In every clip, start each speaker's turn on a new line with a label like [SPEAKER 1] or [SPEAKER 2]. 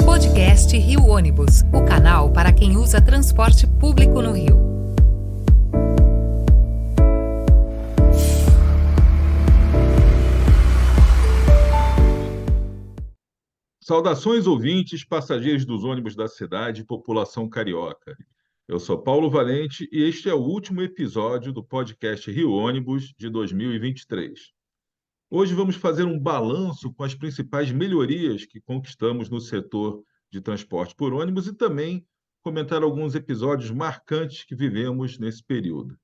[SPEAKER 1] Podcast Rio Ônibus, o canal para quem usa transporte público no Rio.
[SPEAKER 2] Saudações, ouvintes, passageiros dos ônibus da cidade e população carioca. Eu sou Paulo Valente e este é o último episódio do podcast Rio Ônibus de 2023. Hoje vamos fazer um balanço com as principais melhorias que conquistamos no setor de transporte por ônibus e também comentar alguns episódios marcantes que vivemos nesse período.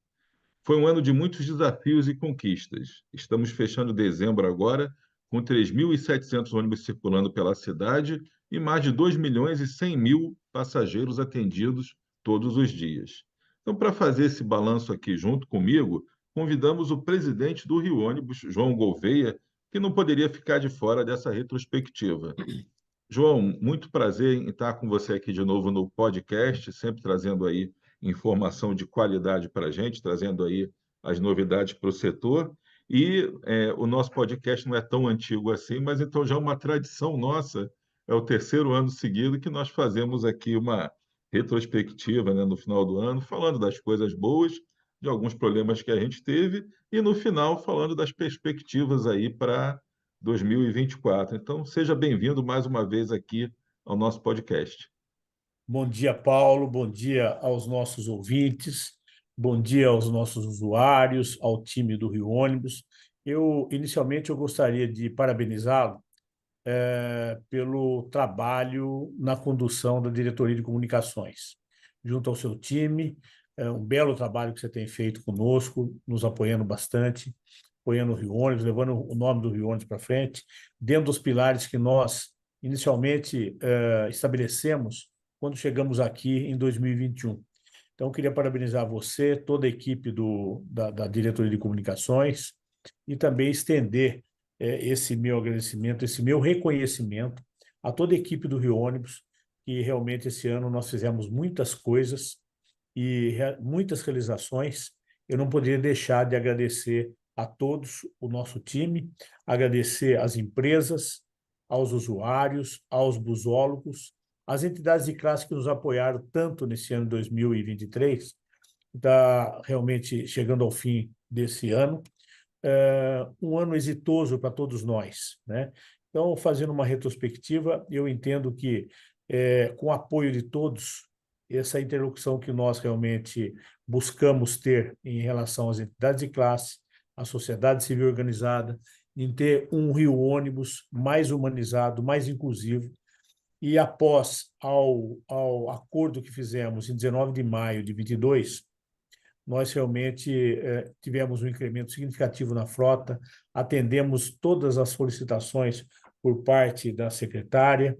[SPEAKER 2] Foi um ano de muitos desafios e conquistas. Estamos fechando dezembro agora, com 3.700 ônibus circulando pela cidade e mais de 2.100.000 passageiros atendidos todos os dias. Então, para fazer esse balanço aqui junto comigo, convidamos o presidente do Rio Ônibus, João Gouveia, que não poderia ficar de fora dessa retrospectiva. João, muito prazer em estar com você aqui de novo no podcast, sempre trazendo aí informação de qualidade para a gente, trazendo aí as novidades para o setor. E o nosso podcast não é tão antigo assim, mas então já é uma tradição nossa, é o terceiro ano seguido que nós fazemos aqui uma retrospectiva, né, no final do ano, falando das coisas boas, de alguns problemas que a gente teve, e no final falando das perspectivas aí para 2024. Então, seja bem-vindo mais uma vez aqui ao nosso podcast.
[SPEAKER 3] Bom dia, Paulo. Bom dia aos nossos ouvintes. Bom dia aos nossos usuários, ao time do Rio Ônibus. Inicialmente, eu gostaria de parabenizá-lo pelo trabalho na condução da diretoria de comunicações, junto ao seu time. É um belo trabalho que você tem feito conosco, nos apoiando bastante, apoiando o Rio Ônibus, levando o nome do Rio Ônibus para frente, dentro dos pilares que nós inicialmente estabelecemos quando chegamos aqui em 2021. Então, eu queria parabenizar você, toda a equipe da diretoria de comunicações e também estender esse meu agradecimento, esse meu reconhecimento a toda a equipe do Rio Ônibus, que realmente esse ano nós fizemos muitas coisas e muitas realizações. Eu não poderia deixar de agradecer a todos o nosso time, agradecer às empresas, aos usuários, aos busólogos, às entidades de classe que nos apoiaram tanto nesse ano 2023, está realmente chegando ao fim desse ano, um ano exitoso para todos nós, né? Então, fazendo uma retrospectiva, eu entendo que, com o apoio de todos, essa interlocução que nós realmente buscamos ter em relação às entidades de classe, à sociedade civil organizada, em ter um Rio Ônibus mais humanizado, mais inclusivo, e após ao acordo que fizemos em 19 de maio de 22, nós realmente tivemos um incremento significativo na frota, atendemos todas as solicitações por parte da secretária.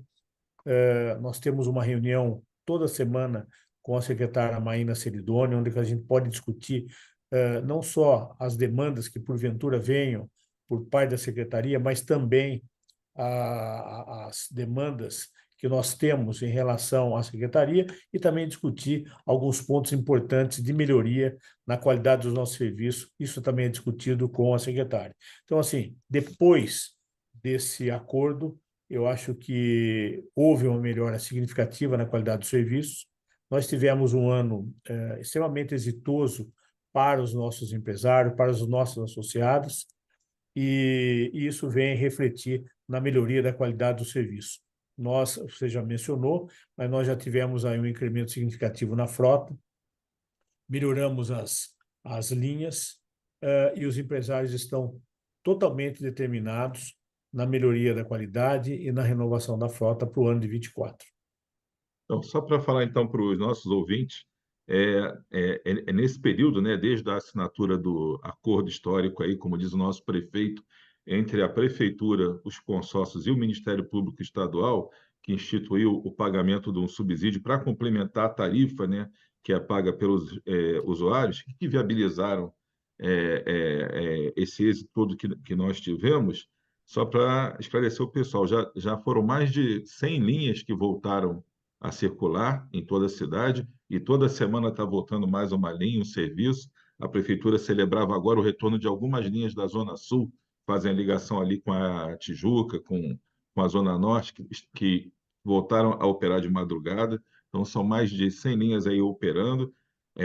[SPEAKER 3] Nós temos uma reunião toda semana com a secretária Maína Seridoni, onde a gente pode discutir não só as demandas que porventura venham por parte da secretaria, mas também as demandas que nós temos em relação à secretaria e também discutir alguns pontos importantes de melhoria na qualidade dos nossos serviços. Isso também é discutido com a secretária. Então, assim, depois desse acordo, eu acho que houve uma melhora significativa na qualidade dos serviços. Nós tivemos um ano extremamente exitoso para os nossos empresários, para os nossos associados, e isso vem refletir na melhoria da qualidade do serviço. Você já mencionou, mas nós já tivemos aí um incremento significativo na frota, melhoramos as linhas, e os empresários estão totalmente determinados na melhoria da qualidade e na renovação da frota para o ano de 24.
[SPEAKER 2] Então, só para falar então para os nossos ouvintes, é nesse período, né, desde a assinatura do acordo histórico aí, como diz o nosso prefeito, entre a prefeitura, os consórcios e o Ministério Público Estadual, que instituiu o pagamento de um subsídio para complementar a tarifa, né, que é paga pelos usuários, que viabilizaram esse êxito todo que nós tivemos. Só para esclarecer o pessoal, já foram mais de 100 linhas que voltaram a circular em toda a cidade, e toda semana está voltando mais uma linha, um serviço. A prefeitura celebrava agora o retorno de algumas linhas da Zona Sul, fazem a ligação ali com a Tijuca, com a Zona Norte, que voltaram a operar de madrugada, então são mais de 100 linhas aí operando,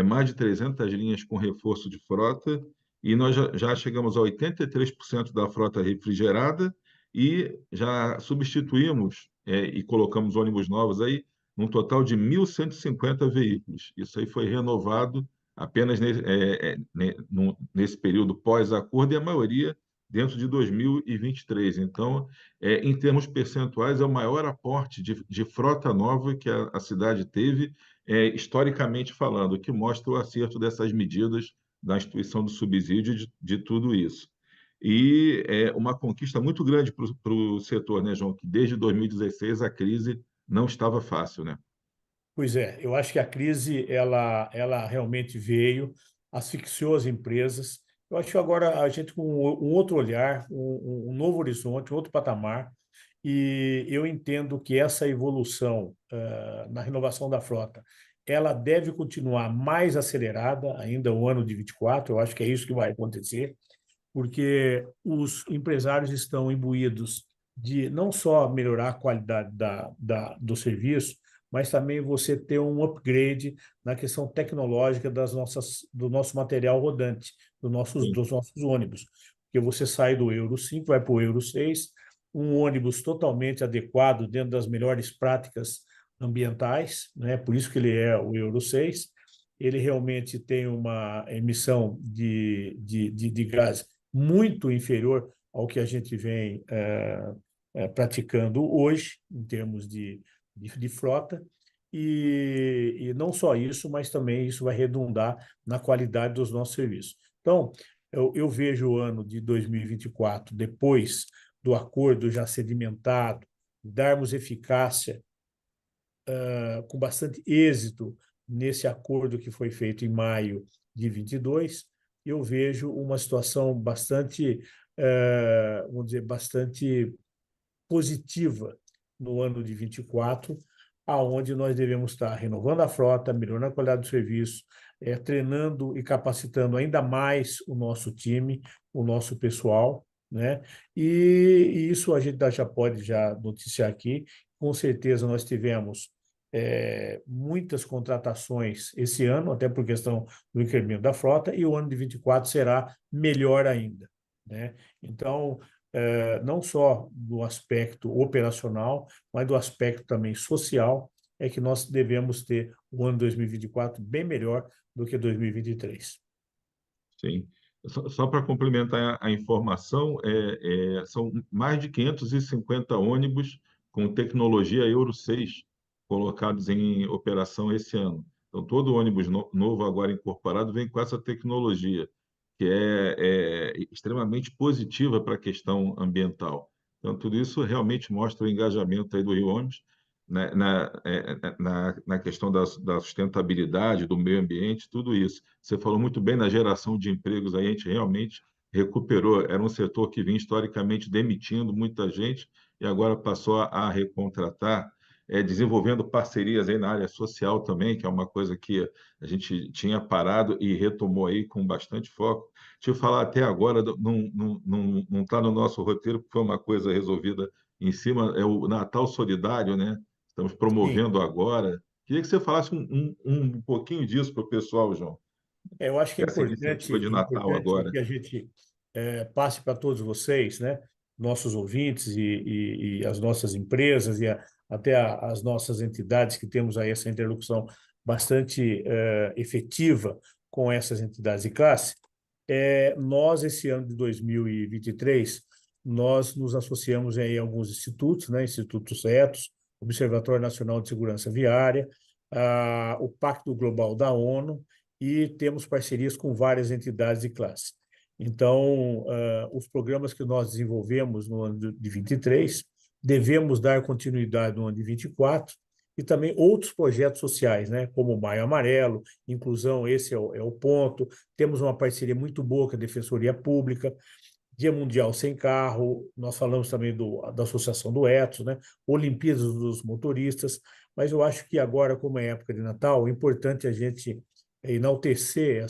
[SPEAKER 2] mais de 300 linhas com reforço de frota, e nós já chegamos a 83% da frota refrigerada e já substituímos e colocamos ônibus novos aí, num total de 1.150 veículos. Isso aí foi renovado apenas nesse período pós-acordo, e a maioria dentro de 2023. Então, em termos percentuais, é o maior aporte de frota nova que a cidade teve, historicamente falando, o que mostra o acerto dessas medidas da instituição do subsídio de tudo isso. E é uma conquista muito grande para o setor, né, João? Que desde 2016 a crise não estava fácil, né?
[SPEAKER 3] Pois é, eu acho que a crise ela realmente veio, asfixiou as empresas. Eu acho que agora a gente com um outro olhar, um novo horizonte, um outro patamar, e eu entendo que essa evolução na renovação da frota, ela deve continuar mais acelerada ainda o ano de 24. Eu acho que é isso que vai acontecer, porque os empresários estão imbuídos de não só melhorar a qualidade do serviço, mas também você ter um upgrade na questão tecnológica do nosso material rodante,
[SPEAKER 2] Sim,
[SPEAKER 3] dos nossos ônibus. Porque você sai do Euro 5, vai para o Euro 6, um ônibus totalmente adequado dentro das melhores práticas ambientais, né? Por isso que ele é o Euro 6. Ele realmente tem uma emissão de gás muito inferior ao que a gente vem praticando hoje, em termos de frota, e não só isso, mas também isso vai redundar na qualidade dos nossos serviços. Então, eu vejo o ano de 2024, depois do acordo já sedimentado, darmos eficácia com bastante êxito nesse acordo que foi feito em maio de 22, eu vejo uma situação bastante, vamos dizer, bastante positiva no ano de 24, aonde nós devemos estar renovando a frota, melhorando a qualidade do serviço, treinando e capacitando ainda mais o nosso time, o nosso pessoal, né? E isso a gente já pode já noticiar aqui. Com certeza nós tivemos muitas contratações esse ano, até por questão do incremento da frota, e o ano de 24 será melhor ainda, né? Então, não só do aspecto operacional, mas do aspecto também social, é que nós devemos ter o ano 2024 bem melhor do que 2023.
[SPEAKER 2] sim. Só para complementar a informação, são mais de 550 ônibus com tecnologia Euro 6 colocados em operação esse ano. Então, todo ônibus novo agora incorporado vem com essa tecnologia, que é extremamente positiva para a questão ambiental. Então, tudo isso realmente mostra o engajamento aí do Rio Ônibus, né, na questão da sustentabilidade, do meio ambiente, tudo isso. Você falou muito bem na geração de empregos, aí a gente realmente recuperou. Era um setor que vinha historicamente demitindo muita gente e agora passou a recontratar, desenvolvendo parcerias aí na área social também, que é uma coisa que a gente tinha parado e retomou aí com bastante foco. Deixa eu falar até agora, não está no nosso roteiro, porque foi uma coisa resolvida em cima, é o Natal Solidário, né? Estamos
[SPEAKER 3] Sim,
[SPEAKER 2] promovendo agora. Queria que você falasse um pouquinho disso para o pessoal, João,
[SPEAKER 3] eu acho que
[SPEAKER 2] essa iniciativa de
[SPEAKER 3] é
[SPEAKER 2] Natal
[SPEAKER 3] importante
[SPEAKER 2] agora.
[SPEAKER 3] que a gente passe para todos vocês, né, nossos ouvintes e as nossas empresas até as nossas entidades, que temos aí essa interlocução bastante efetiva com essas entidades de classe. Nós, esse ano de 2023, nós nos associamos em alguns institutos, né, institutos etos, Observatório Nacional de Segurança Viária, o Pacto Global da ONU, e temos parcerias com várias entidades de classe. Então, os programas que nós desenvolvemos no ano de 23, devemos dar continuidade no ano de 24, e também outros projetos sociais, né, como o Maio Amarelo, inclusão, esse é o ponto. Temos uma parceria muito boa com a Defensoria Pública, Dia Mundial Sem Carro, nós falamos também da Associação do Etos, né? Olimpíadas dos Motoristas, mas eu acho que agora, como é época de Natal, é importante a gente enaltecer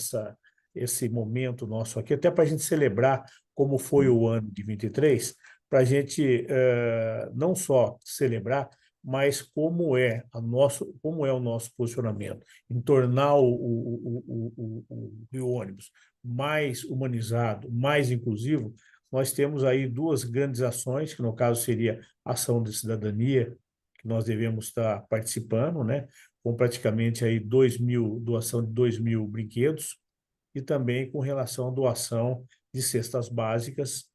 [SPEAKER 3] esse momento nosso aqui, até para a gente celebrar como foi o ano de 23, para a gente não só celebrar, mas como é o nosso posicionamento em tornar o Rio Ônibus mais humanizado, mais inclusivo. Nós temos aí duas grandes ações, que no caso seria a ação de cidadania, que nós devemos estar participando, né? Com praticamente aí doação de 2.000 brinquedos, e também com relação à doação de cestas básicas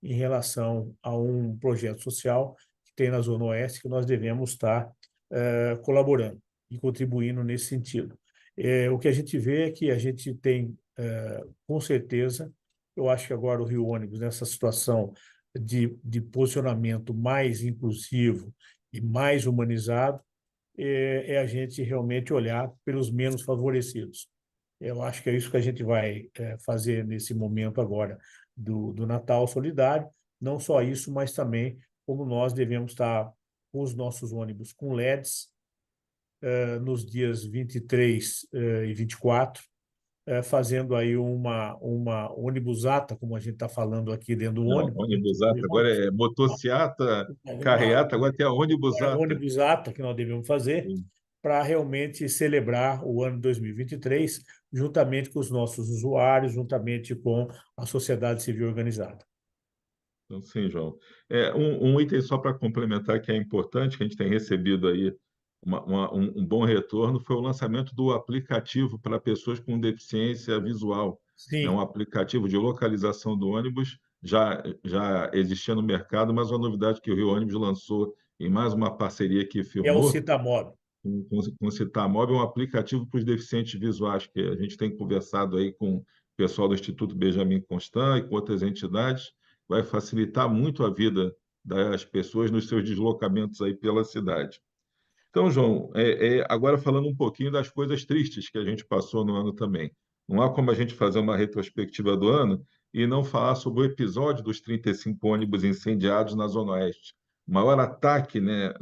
[SPEAKER 3] em relação a um projeto social que tem na Zona Oeste, que nós devemos estar colaborando e contribuindo nesse sentido. O que a gente vê é que a gente tem, com certeza, eu acho que agora o Rio Ônibus, nessa situação de posicionamento mais inclusivo e mais humanizado, é a gente realmente olhar pelos menos favorecidos. Eu acho que é isso que a gente vai fazer nesse momento agora do Natal Solidário. Não só isso, mas também como nós devemos estar com os nossos ônibus com LEDs nos dias 23 e 24, fazendo aí uma ônibusata, como a gente está falando aqui dentro do
[SPEAKER 2] Não,
[SPEAKER 3] ônibus,
[SPEAKER 2] ônibusata, agora é motociata, carreata, agora tem a ônibusata.
[SPEAKER 3] ônibusata que nós devemos fazer para realmente celebrar o ano 2023, juntamente com os nossos usuários, juntamente com a sociedade civil organizada.
[SPEAKER 2] Então, sim, João. Um item só para complementar que é importante, que a gente tem recebido aí um bom retorno, foi o lançamento do aplicativo para pessoas com deficiência visual. É um
[SPEAKER 3] Sim,
[SPEAKER 2] aplicativo de localização do ônibus, já existia no mercado, mas uma novidade que o Rio Ônibus lançou em mais uma parceria que
[SPEAKER 3] é o
[SPEAKER 2] firmou
[SPEAKER 3] Citamob.
[SPEAKER 2] com o Citamob, é um aplicativo para os deficientes visuais, que a gente tem conversado aí com o pessoal do Instituto Benjamin Constant e com outras entidades, vai facilitar muito a vida das pessoas nos seus deslocamentos aí pela cidade. Então, João, agora falando um pouquinho das coisas tristes que a gente passou no ano também. Não há como a gente fazer uma retrospectiva do ano e não falar sobre o episódio dos 35 ônibus incendiados na Zona Oeste. O maior ataque, né,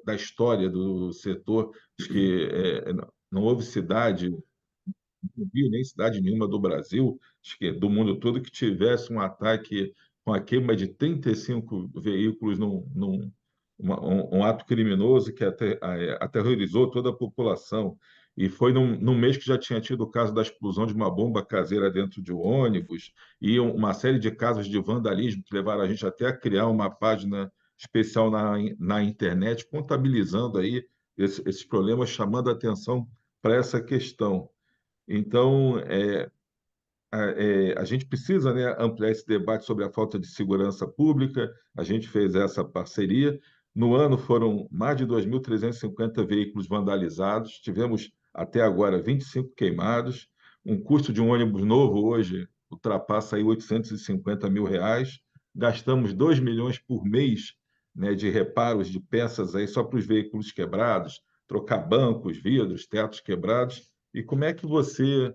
[SPEAKER 2] da história do setor. Acho que não houve cidade, não vi nem cidade nenhuma do Brasil, acho que do mundo todo, que tivesse um ataque com a queima de 35 veículos um ato criminoso que aterrorizou toda a população. E foi num mês que já tinha tido o caso da explosão de uma bomba caseira dentro de um ônibus, e uma série de casos de vandalismo que levaram a gente até a criar uma página especial na internet, contabilizando aí esses problemas, chamando a atenção para essa questão. Então, a gente precisa, né, ampliar esse debate sobre a falta de segurança pública. A gente fez essa parceria. No ano foram mais de 2.350 veículos vandalizados, tivemos até agora 25 queimados. Um custo de um ônibus novo hoje ultrapassa aí R$ 850.000. Gastamos 2 milhões por mês, né, de reparos de peças aí só para os veículos quebrados, trocar bancos, vidros, tetos quebrados. E como é que você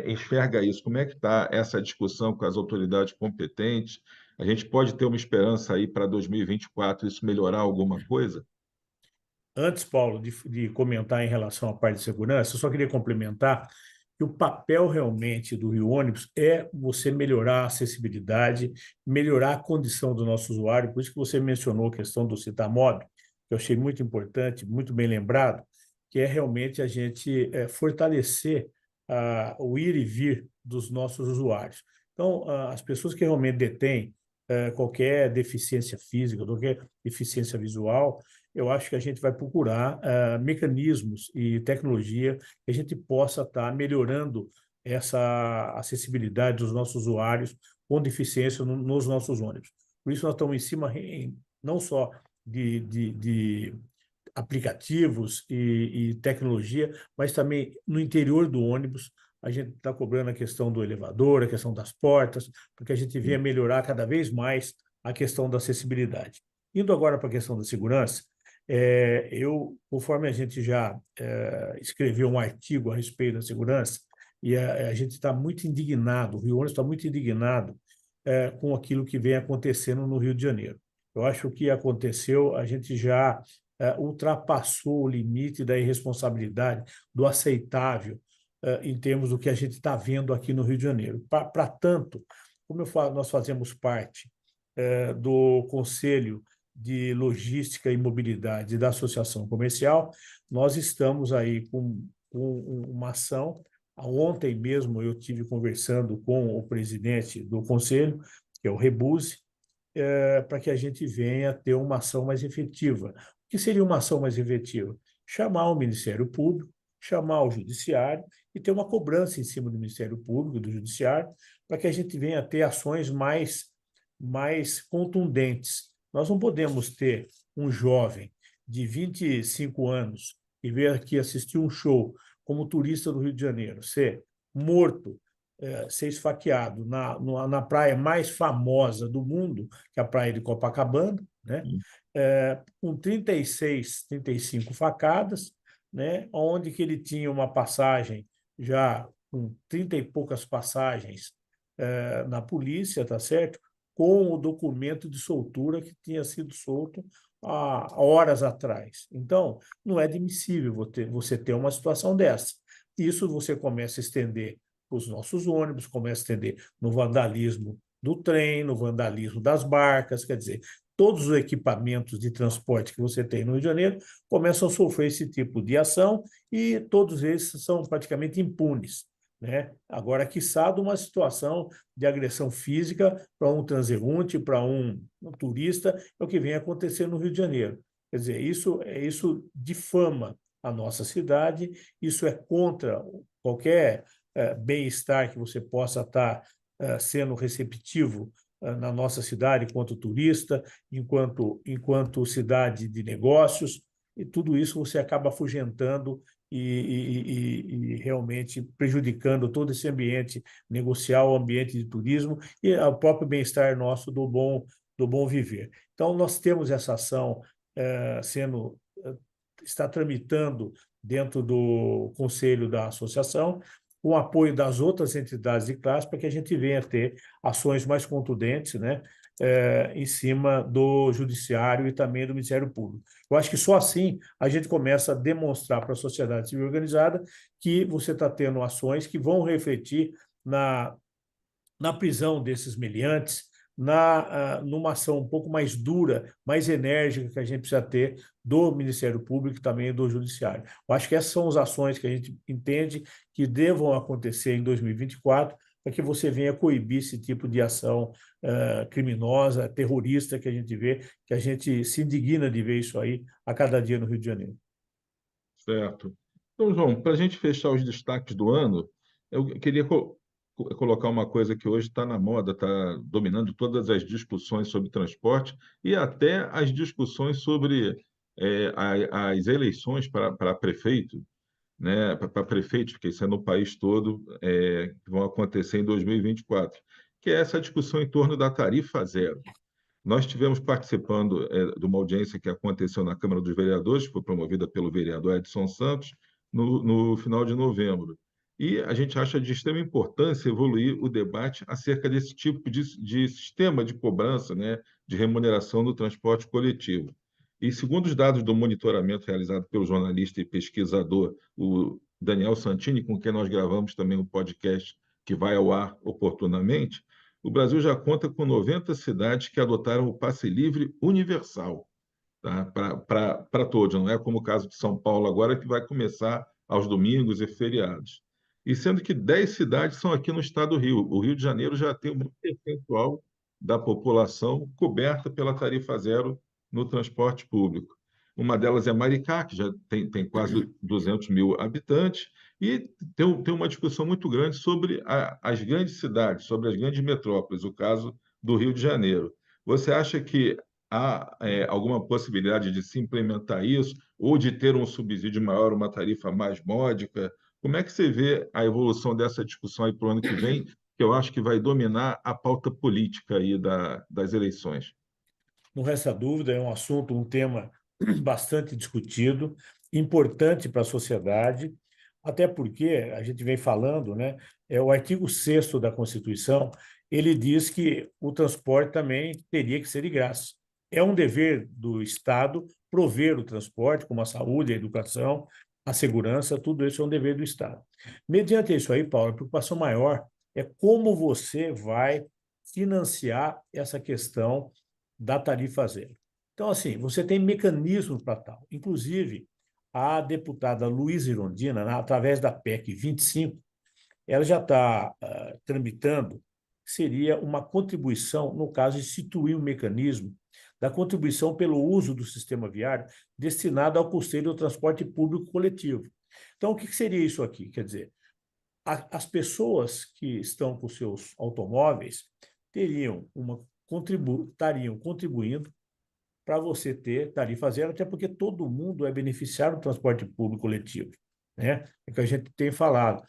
[SPEAKER 2] enxerga isso? Como é que está essa discussão com as autoridades competentes? A gente pode ter uma esperança aí para 2024 isso melhorar alguma coisa?
[SPEAKER 3] Antes, Paulo, de comentar em relação à parte de segurança, eu só queria complementar que o papel realmente do Rio Ônibus é você melhorar a acessibilidade, melhorar a condição do nosso usuário. Por isso que você mencionou a questão do Citamob, que eu achei muito importante, muito bem lembrado, que é realmente a gente fortalecer o ir e vir dos nossos usuários. Então, as pessoas que realmente detêm qualquer deficiência física, qualquer deficiência visual, eu acho que a gente vai procurar mecanismos e tecnologia que a gente possa estar melhorando essa acessibilidade dos nossos usuários com deficiência nos nossos ônibus. Por isso, nós estamos em cima não só de aplicativos e tecnologia, mas também no interior do ônibus. A gente está cobrando a questão do elevador, a questão das portas, porque a gente venha melhorar cada vez mais a questão da acessibilidade. Indo agora para a questão da segurança, conforme a gente já escreveu um artigo a respeito da segurança, e a gente está muito indignado, o Rio Ônibus está muito indignado com aquilo que vem acontecendo no Rio de Janeiro. Eu acho que o que aconteceu, a gente já ultrapassou o limite da irresponsabilidade, do aceitável, em termos do que a gente está vendo aqui no Rio de Janeiro. Para tanto, como nós fazemos parte do Conselho de Logística e Mobilidade da Associação Comercial, nós estamos aí com uma ação. Ontem mesmo eu tive conversando com o presidente do conselho, que é o Rebuse, para que a gente venha ter uma ação mais efetiva. O que seria uma ação mais efetiva? Chamar o Ministério Público, chamar o Judiciário e ter uma cobrança em cima do Ministério Público e do Judiciário para que a gente venha ter ações mais contundentes. Nós não podemos ter um jovem de 25 anos que veio aqui assistir um show como turista do Rio de Janeiro, ser morto, ser esfaqueado na praia mais famosa do mundo, que é a praia de Copacabana, né? Com 36, 35 facadas, né? Onde que ele tinha uma passagem já com 30 e poucas passagens na polícia, tá certo? Com o documento de soltura que tinha sido solto há horas atrás. Então, não é admissível você ter uma situação dessa. Isso você começa a estender para os nossos ônibus, começa a estender no vandalismo do trem, no vandalismo das barcas, quer dizer, todos os equipamentos de transporte que você tem no Rio de Janeiro começam a sofrer esse tipo de ação e todos eles são praticamente impunes, né? Agora, quiçá de uma situação de agressão física para um transeunte, para um turista, é o que vem acontecendo no Rio de Janeiro. Quer dizer, isso difama a nossa cidade, isso é contra qualquer bem-estar que você possa estar sendo receptivo na nossa cidade, enquanto turista, enquanto cidade de negócios, e tudo isso você acaba afugentando e realmente prejudicando todo esse ambiente negocial, o ambiente de turismo e o próprio bem-estar nosso do bom viver. Então, nós temos essa ação está tramitando dentro do Conselho da Associação, com o apoio das outras entidades de classe, para que a gente venha ter ações mais contundentes, né, em cima do Judiciário e também do Ministério Público. Eu acho que só assim a gente começa a demonstrar para a sociedade civil organizada que você está tendo ações que vão refletir na prisão desses meliantes, numa ação um pouco mais dura, mais enérgica que a gente precisa ter do Ministério Público e também do Judiciário. Eu acho que essas são as ações que a gente entende que devam acontecer em 2024 para que você venha coibir esse tipo de ação criminosa, terrorista que a gente vê, que a gente se indigna de ver isso aí a cada dia no Rio de Janeiro.
[SPEAKER 2] Certo. Então, João, para a gente fechar os destaques do ano, eu queria colocar uma coisa que hoje está na moda, está dominando todas as discussões sobre transporte e até as discussões sobre as eleições para prefeito, né, para prefeitos, porque isso é no país todo, que vão acontecer em 2024, que é essa discussão em torno da tarifa zero. Nós tivemos participando de uma audiência que aconteceu na Câmara dos Vereadores, que foi promovida pelo vereador Edson Santos, no final de novembro. E a gente acha de extrema importância evoluir o debate acerca desse tipo de sistema de cobrança, né, de remuneração do transporte coletivo. E segundo os dados do monitoramento realizado pelo jornalista e pesquisador, o Daniel Santini, com quem nós gravamos também um podcast que vai ao ar oportunamente, o Brasil já conta com 90 cidades que adotaram o passe livre universal, tá? Para todos, não é como o caso de São Paulo agora, que vai começar aos domingos e feriados. E sendo que 10 cidades são aqui no estado do Rio. O Rio de Janeiro já tem um percentual da população coberta pela tarifa zero no transporte público. Uma delas é Maricá, que já tem quase 200 mil habitantes, e tem uma discussão muito grande sobre as grandes cidades, sobre as grandes metrópoles, o caso do Rio de Janeiro. Você acha que há alguma possibilidade de se implementar isso, ou de ter um subsídio maior, uma tarifa mais módica? Como é que você vê a evolução dessa discussão aí para o ano que vem, que eu acho que vai dominar a pauta política aí das eleições?
[SPEAKER 3] Não resta dúvida, é um assunto, um tema bastante discutido, importante para a sociedade, até porque a gente vem falando, né? O artigo 6º da Constituição, ele diz que o transporte também teria que ser de graça. É um dever do Estado prover o transporte, como a saúde, a educação, a segurança, tudo isso é um dever do Estado. Mediante isso aí, Paulo, a preocupação maior é como você vai financiar essa questão da tarifa zero. Então, assim, você tem mecanismos para tal. Inclusive, a deputada Luísa Irondina, através da PEC 25, ela já está tramitando, seria uma contribuição, no caso, instituir um mecanismo da contribuição pelo uso do sistema viário destinado ao custeio do transporte público coletivo. Então, o que seria isso aqui? Quer dizer, as pessoas que estão com seus automóveis estariam contribuindo para você ter tarifa zero, até porque todo mundo é beneficiário do transporte público coletivo, né? É o que a gente tem falado.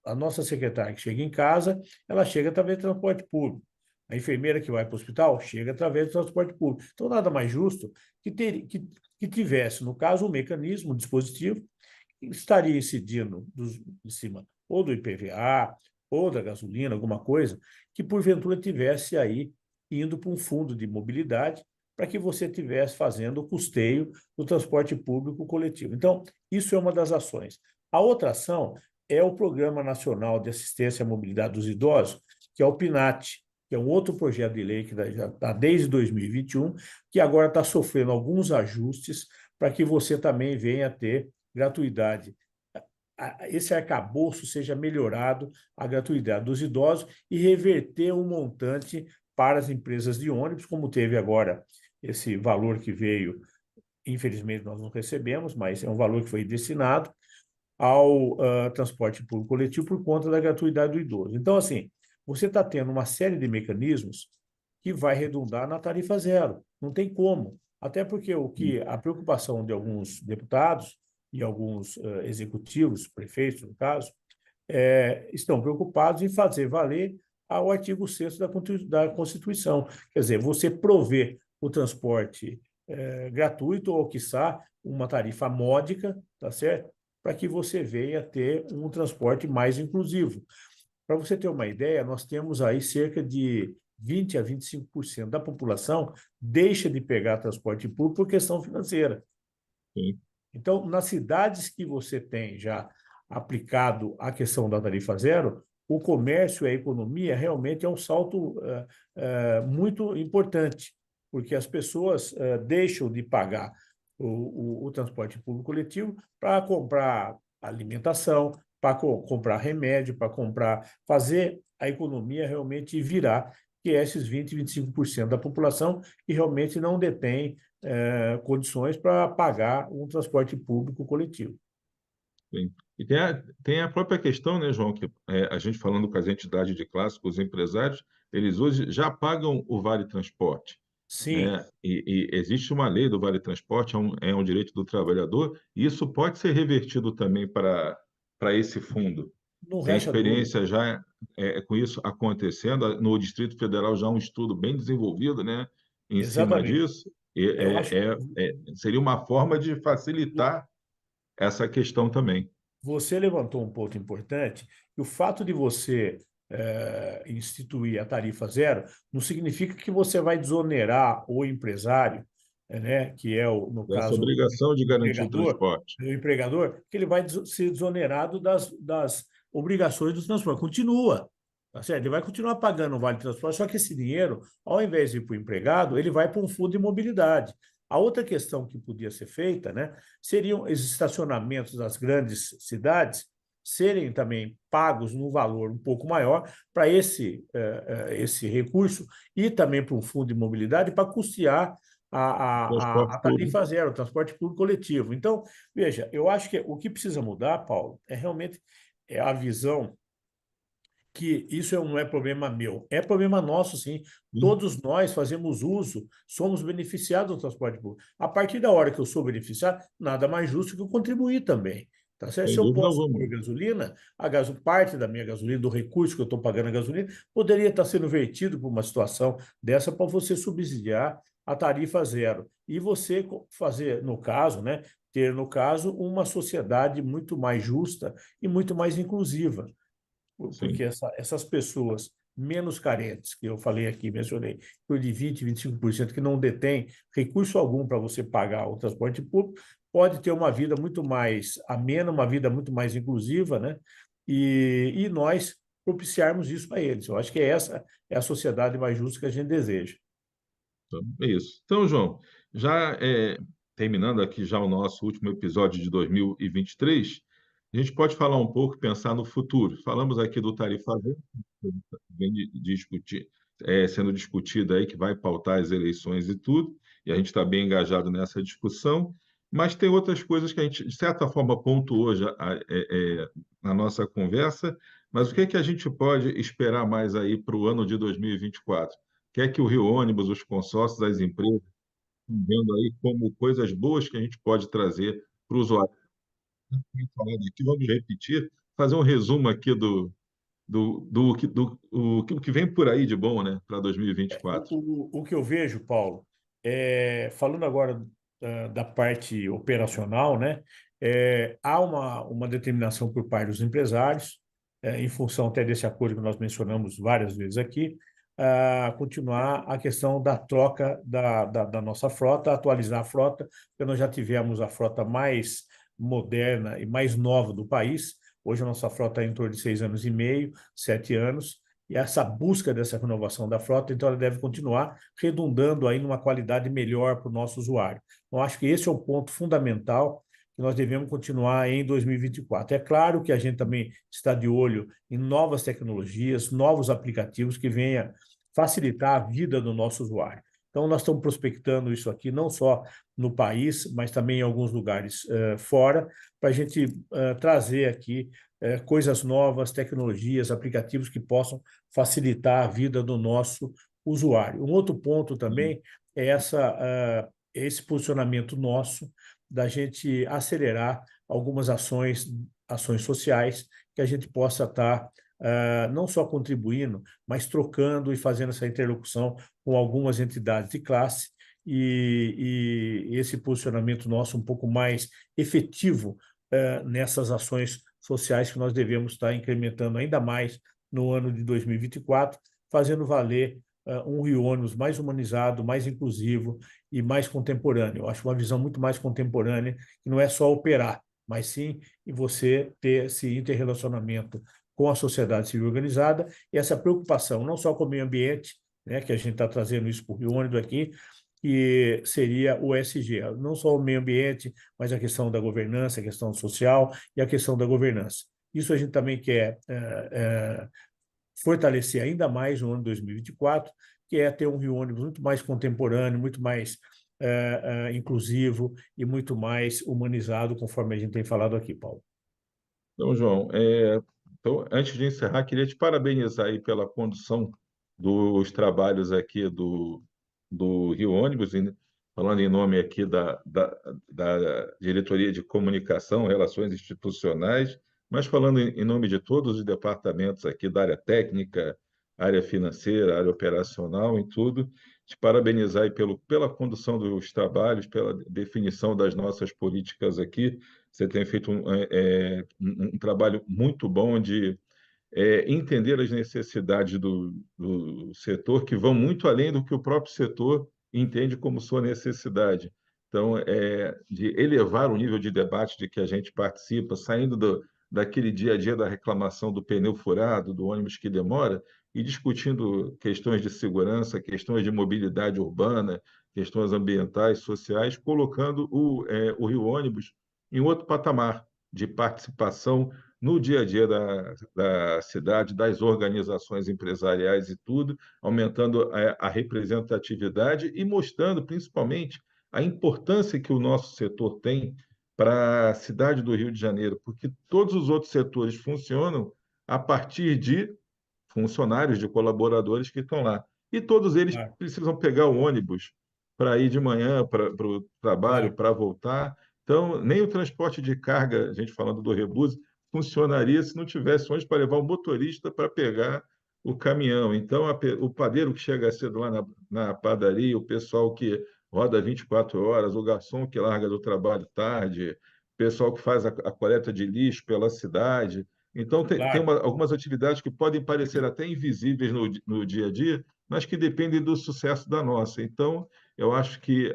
[SPEAKER 3] A nossa secretária que chega em casa, ela chega através do transporte público. A enfermeira que vai para o hospital chega através do transporte público. Então, nada mais justo que tivesse, no caso, um mecanismo, um dispositivo, que estaria incidindo em cima ou do IPVA, ou da gasolina, alguma coisa, que porventura tivesse aí indo para um fundo de mobilidade para que você estivesse fazendo o custeio do transporte público coletivo. Então, isso é uma das ações. A outra ação é o Programa Nacional de Assistência à Mobilidade dos Idosos, que é o PNAT, que é um outro projeto de lei que já está desde 2021, que agora está sofrendo alguns ajustes para que você também venha a ter gratuidade. Esse arcabouço seja melhorado, a gratuidade dos idosos, e reverter um montante para as empresas de ônibus, como teve agora esse valor que veio, infelizmente nós não recebemos, mas é um valor que foi destinado ao transporte público coletivo por conta da gratuidade do idoso. Então, assim, você está tendo uma série de mecanismos que vai redundar na tarifa zero. Não tem como. Até porque a preocupação de alguns deputados e alguns executivos, prefeitos, no caso, estão preocupados em fazer valer o artigo 6º da Constituição. Quer dizer, você prover o transporte gratuito ou, quiçá, uma tarifa módica, tá certo? Para que você venha ter um transporte mais inclusivo. Para você ter uma ideia, nós temos aí cerca de 20% a 25% da população deixa de pegar transporte público por questão financeira.
[SPEAKER 2] Sim.
[SPEAKER 3] Então, nas cidades que você tem já aplicado a questão da tarifa zero, o comércio e a economia realmente é um salto muito importante, porque as pessoas deixam de pagar o transporte público coletivo para comprar alimentação, para comprar remédio, para fazer a economia realmente virar, que é esses 20%, 25% da população que realmente não detém condições para pagar um transporte público coletivo.
[SPEAKER 2] Sim. E tem a própria questão, né, João, que a gente falando com as entidades de classe, com os empresários, eles hoje já pagam o Vale Transporte,
[SPEAKER 3] Sim,
[SPEAKER 2] né? E existe uma lei do Vale Transporte, é um direito do trabalhador, e isso pode ser revertido também para esse fundo.
[SPEAKER 3] não
[SPEAKER 2] Tem
[SPEAKER 3] resta dúvida.
[SPEAKER 2] experiência já com isso acontecendo, no Distrito Federal já um estudo bem desenvolvido, né, em cima
[SPEAKER 3] Exatamente.
[SPEAKER 2] disso,
[SPEAKER 3] Eu acho que
[SPEAKER 2] seria uma forma de facilitar essa questão também.
[SPEAKER 3] você levantou um ponto importante, e o fato de você instituir a tarifa zero não significa que você vai desonerar o empresário, né, que é, no
[SPEAKER 2] Essa
[SPEAKER 3] caso,
[SPEAKER 2] obrigação de garantir o
[SPEAKER 3] empregador,
[SPEAKER 2] transporte.
[SPEAKER 3] o empregador, que ele vai ser desonerado das obrigações do transporte. Continua, tá certo? Ele vai continuar pagando o vale transporte, só que esse dinheiro, ao invés de ir para o empregado, ele vai para um fundo de mobilidade. A outra questão que podia ser feita, né, seriam os estacionamentos das grandes cidades serem também pagos num valor um pouco maior para esse recurso e também para um fundo de mobilidade para custear a
[SPEAKER 2] Transporte público.
[SPEAKER 3] tarifa zero, o transporte público coletivo. Então, veja, eu acho que o que precisa mudar, Paulo, é realmente a visão que isso não é problema meu, é problema nosso, sim.
[SPEAKER 2] Sim,
[SPEAKER 3] Todos nós fazemos uso, somos beneficiados do transporte público. A partir da hora que eu sou beneficiado, nada mais justo que eu contribuir também. Tá certo?
[SPEAKER 2] sem
[SPEAKER 3] Se eu
[SPEAKER 2] dúvida
[SPEAKER 3] posso
[SPEAKER 2] alguma.
[SPEAKER 3] pôr gasolina, parte da minha gasolina, do recurso que eu estou pagando a gasolina, poderia estar sendo vertido para uma situação dessa para você subsidiar a tarifa zero. E você fazer, no caso, né, ter, no caso, uma sociedade muito mais justa e muito mais inclusiva, porque
[SPEAKER 2] Sim,
[SPEAKER 3] essas pessoas menos carentes, que eu falei aqui, mencionei, por de 20%, 25% que não detém recurso algum para você pagar o transporte público, pode ter uma vida muito mais amena, uma vida muito mais inclusiva, né? E nós propiciarmos isso a eles. Eu acho que essa é a sociedade mais justa que a gente deseja.
[SPEAKER 2] Então, é isso. Então, João, já terminando aqui já o nosso último episódio de 2023, a gente pode falar um pouco, pensar no futuro. Falamos aqui do Tarifa Zero, que vem sendo discutido aí, que vai pautar as eleições e tudo, e a gente está bem engajado nessa discussão, mas tem outras coisas que a gente, de certa forma, pontuou já na nossa conversa, mas o que é que a gente pode esperar mais aí para o ano de 2024? Que é que o Rio Ônibus, os consórcios, as empresas estão vendo aí como coisas boas que a gente pode trazer para o usuário. Falando aqui, vamos repetir, fazer um resumo aqui do que vem por aí de bom, né, para 2024.
[SPEAKER 3] O que eu vejo, Paulo, falando agora da parte operacional, né, há uma determinação por parte dos empresários, em função até desse acordo que nós mencionamos várias vezes aqui, a continuar a questão da troca da nossa frota, atualizar a frota, porque nós já tivemos a frota mais moderna e mais nova do país. Hoje a nossa frota é em torno de 6 anos e meio, 7 anos, e essa busca dessa renovação da frota, então ela deve continuar redundando aí numa qualidade melhor para o nosso usuário. Então, acho que esse é o ponto fundamental que nós devemos continuar em 2024. É claro que a gente também está de olho em novas tecnologias, novos aplicativos que venham facilitar a vida do nosso usuário. Então, nós estamos prospectando isso aqui, não só no país, mas também em alguns lugares fora, para a gente trazer aqui coisas novas, tecnologias, aplicativos que possam facilitar a vida do nosso usuário. Um outro ponto também é esse posicionamento nosso da gente acelerar algumas ações sociais que a gente possa estar não só contribuindo, mas trocando e fazendo essa interlocução com algumas entidades de classe e esse posicionamento nosso um pouco mais efetivo nessas ações sociais que nós devemos estar incrementando ainda mais no ano de 2024, fazendo valer um Rio Ônibus mais humanizado, mais inclusivo e mais contemporâneo. Eu acho uma visão muito mais contemporânea, que não é só operar, mas sim em você ter esse interrelacionamento com a sociedade civil organizada e essa preocupação não só com o meio ambiente, né, que a gente está trazendo isso para o Rio Ônibus aqui, que seria o ESG, não só o meio ambiente, mas a questão da governança, a questão social e a questão da governança. Isso a gente também quer fortalecer ainda mais no ano de 2024, que é ter um Rio Ônibus muito mais contemporâneo, muito mais inclusivo e muito mais humanizado, conforme a gente tem falado aqui, Paulo.
[SPEAKER 2] Então, João, então, antes de encerrar, queria te parabenizar aí pela condução dos trabalhos aqui do Rio Ônibus, falando em nome aqui da Diretoria de Comunicação, Relações Institucionais, mas falando em nome de todos os departamentos aqui da área técnica, área financeira, área operacional, em tudo, te parabenizar aí pela condução dos trabalhos, pela definição das nossas políticas aqui. Você tem feito um trabalho muito bom de entender as necessidades do setor, que vão muito além do que o próprio setor entende como sua necessidade. Então, de elevar o nível de debate de que a gente participa, saindo daquele dia a dia da reclamação do pneu furado, do ônibus que demora, e discutindo questões de segurança, questões de mobilidade urbana, questões ambientais, sociais, colocando o Rio Ônibus em outro patamar de participação no dia a dia da cidade, das organizações empresariais e tudo, aumentando a representatividade e mostrando, principalmente, a importância que o nosso setor tem para a cidade do Rio de Janeiro, porque todos os outros setores funcionam a partir de funcionários, de colaboradores que estão lá. E todos eles
[SPEAKER 3] Claro,
[SPEAKER 2] precisam pegar o ônibus para ir de manhã para o trabalho,
[SPEAKER 3] claro.
[SPEAKER 2] para voltar. Então, nem o transporte de carga, a gente falando do Rebus, funcionaria se não tivesse ônibus para levar o motorista para pegar o caminhão. Então, o padeiro que chega cedo lá na padaria, o pessoal que roda 24 horas, o garçom que larga do trabalho tarde, o pessoal que faz a coleta de lixo pela cidade. Então, tem
[SPEAKER 3] Claro.
[SPEAKER 2] algumas atividades que podem parecer até invisíveis no dia a dia, mas que dependem do sucesso da nossa. Então, eu acho que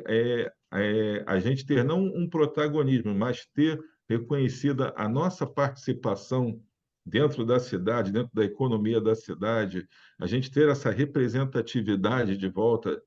[SPEAKER 2] a gente ter não um protagonismo, mas ter reconhecida a nossa participação dentro da cidade, dentro da economia da cidade, a gente ter essa representatividade de volta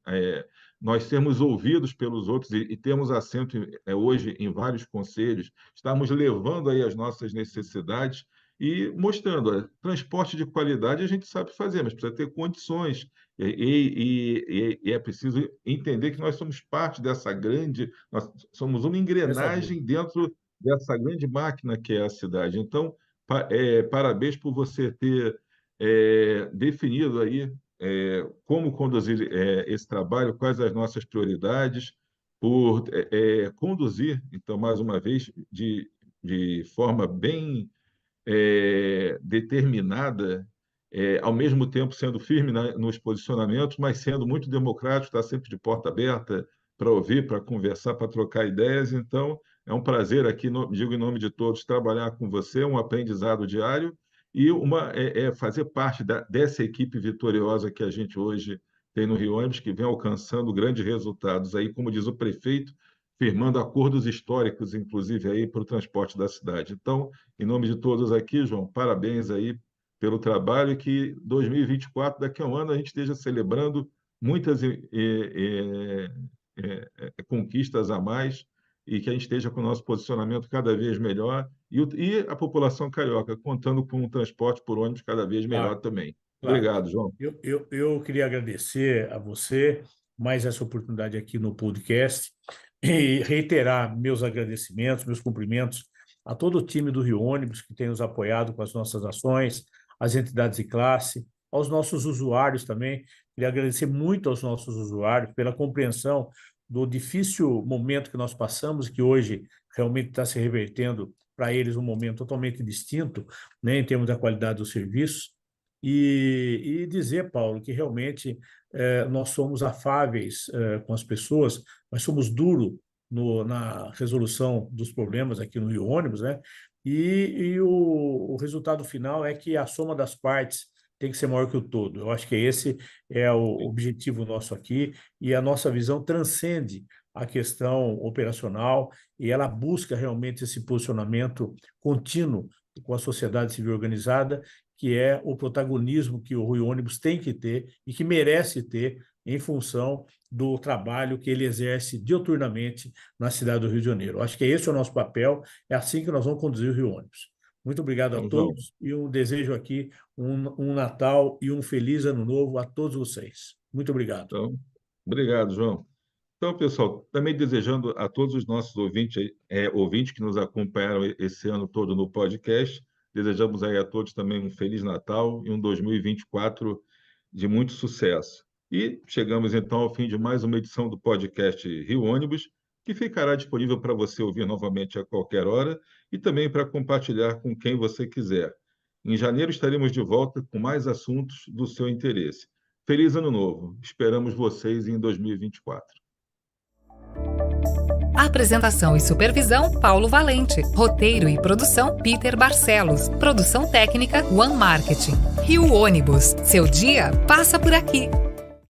[SPEAKER 2] nós sermos ouvidos pelos outros e temos assento hoje em vários conselhos, estarmos levando aí as nossas necessidades e mostrando, transporte de qualidade a gente sabe fazer, mas precisa ter condições e é preciso entender que nós somos parte dessa grande, nós somos uma engrenagem dentro dessa grande máquina que é a cidade. Então, parabéns por você ter definido aí como conduzir esse trabalho, quais as nossas prioridades, por conduzir, então, mais uma vez, de forma bem determinada, ao mesmo tempo sendo firme nos posicionamentos, mas sendo muito democrático, está sempre de porta aberta para ouvir, para conversar, para trocar ideias. Então, é um prazer aqui, digo em nome de todos, trabalhar com você, um aprendizado diário e fazer parte dessa equipe vitoriosa que a gente hoje tem no Rio Ônibus, que vem alcançando grandes resultados aí, como diz o prefeito, firmando acordos históricos, inclusive, aí para o transporte da cidade. Então, em nome de todos aqui, João, parabéns aí pelo trabalho e que 2024, daqui a um ano, a gente esteja celebrando muitas conquistas a mais e que a gente esteja com o nosso posicionamento cada vez melhor e a população carioca contando com um transporte por ônibus cada vez melhor também.
[SPEAKER 3] Claro.
[SPEAKER 2] Obrigado, João.
[SPEAKER 3] Eu queria agradecer a você mais essa oportunidade aqui no podcast e reiterar meus agradecimentos, meus cumprimentos a todo o time do Rio Ônibus que tem nos apoiado com as nossas ações, às entidades de classe, aos nossos usuários também. Queria agradecer muito aos nossos usuários pela compreensão do difícil momento que nós passamos, que hoje realmente está se revertendo para eles um momento totalmente distinto, né, em termos da qualidade dos serviços. E dizer, Paulo, que realmente nós somos afáveis com as pessoas, mas somos duros na resolução dos problemas aqui no Rio Ônibus, né? E o resultado final é que a soma das partes tem que ser maior que o todo. Eu acho que esse é o objetivo nosso aqui, e a nossa visão transcende a questão operacional e ela busca realmente esse posicionamento contínuo com a sociedade civil organizada, que é o protagonismo que o Rio Ônibus tem que ter e que merece ter em função do trabalho que ele exerce diuturnamente na cidade do Rio de Janeiro. Acho que esse é o nosso papel, é assim que nós vamos conduzir o Rio Ônibus. Muito obrigado a todos e eu desejo aqui um Natal e um feliz Ano Novo a todos vocês. Muito obrigado.
[SPEAKER 2] Então, obrigado, João. Então, pessoal, também desejando a todos os nossos ouvintes que nos acompanharam esse ano todo no podcast, desejamos aí a todos também um Feliz Natal e um 2024 de muito sucesso. E chegamos, então, ao fim de mais uma edição do podcast Rio Ônibus, que ficará disponível para você ouvir novamente a qualquer hora e também para compartilhar com quem você quiser. Em janeiro estaremos de volta com mais assuntos do seu interesse. Feliz Ano Novo! Esperamos vocês em 2024.
[SPEAKER 1] Apresentação e supervisão, Paulo Valente. Roteiro e produção, Peter Barcelos. Produção técnica, One Marketing. Rio Ônibus. Seu dia passa por aqui.